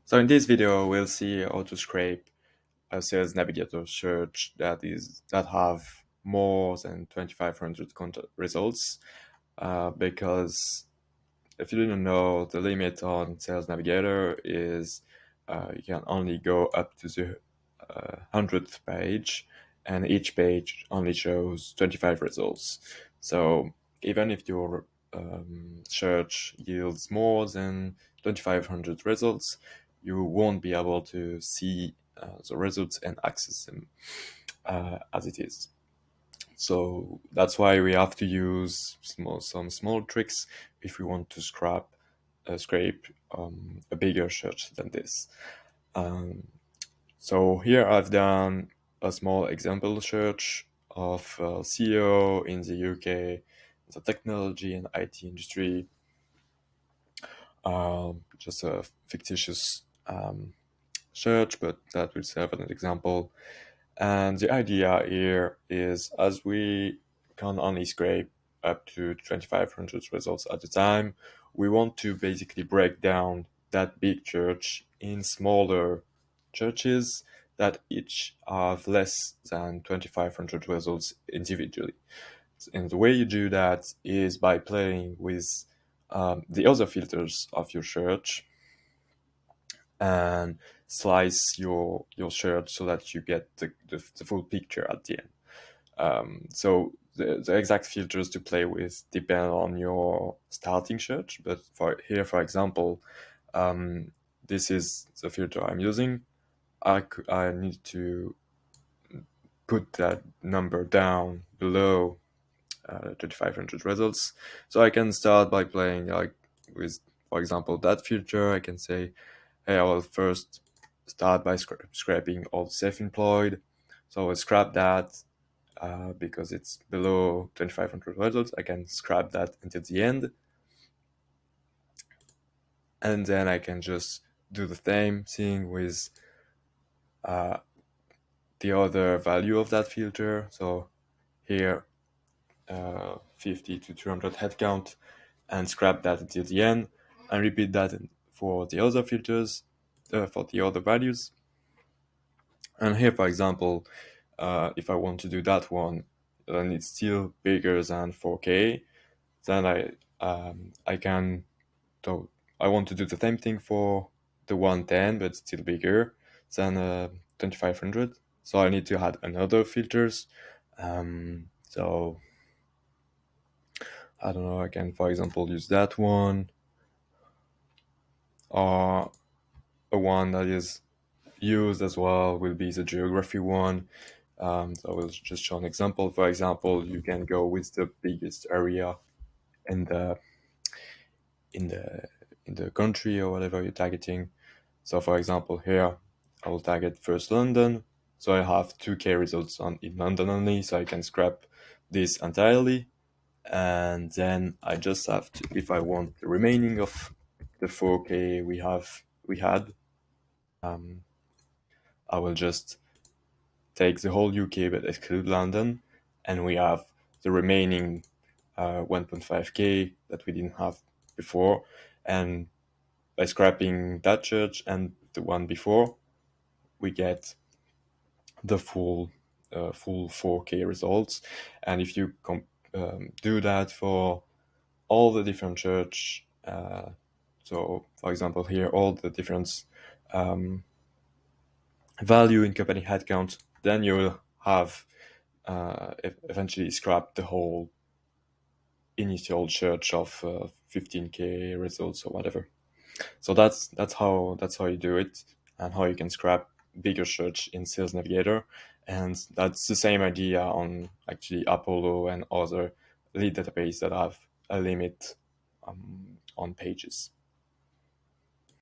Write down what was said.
So in this video, we'll see how to scrape a Sales Navigator search that have more than 2,500 content results. Because if you didn't know, the limit on Sales Navigator is you can only go up to the 100th page, and each page only shows 25 results. So even if your search yields more than 2,500 results, you won't be able to see the results and access them as it is. So that's why we have to use some small tricks if we want to scrape a bigger search than this. So here I've done a small example search of CEO in the UK, the technology and IT industry. Just a fictitious search, but that will serve as an example. And the idea here is, as we can only scrape up to 2,500 results at a time, we want to basically break down that big church in smaller churches that each have less than 2,500 results individually. And the way you do that is by playing with the other filters of your search and slice your search so that you get the full picture at the end. So the exact filters to play with depend on your starting search, but for example, this is the filter I'm using. I need to put that number down below 2,500 results. So I can start by playing like with, for example, that filter. I can say, hey, I will first start by scraping all the self-employed. So I will scrap that because it's below 2,500 results. I can scrap that until the end. And then I can just do the same thing with the other value of that filter. So here, 50 to 200 headcount, and scrap that until the end, and repeat that for the other filters, for the other values. And here, for example, if I want to do that one, and it's still bigger than 4K, then I can. So I want to do the same thing for the 110, but still bigger than 2,500. So I need to add another filters. So I don't know. I can, for example, use that one, or a one that is used as well will be the geography one. So I will just show an example. For example, you can go with the biggest area in the in the in the country or whatever you're targeting. So for example, here I will target first London. So I have 2K results in London only, so I can scrap this entirely. And then I just have to, if I want the remaining of the 4K we had, I will just take the whole UK but exclude London, and we have the remaining 1.5K that we didn't have before. And by scrapping that church and the one before, we get the full 4K results. And if you do that for all the different church, so for example here, all the different value in company headcount, then you will have eventually scrap the whole initial search of 15K results or whatever. So that's how you do it, and how you can scrap bigger search in Sales Navigator. And that's the same idea on actually Apollo and other lead database that have a limit on pages.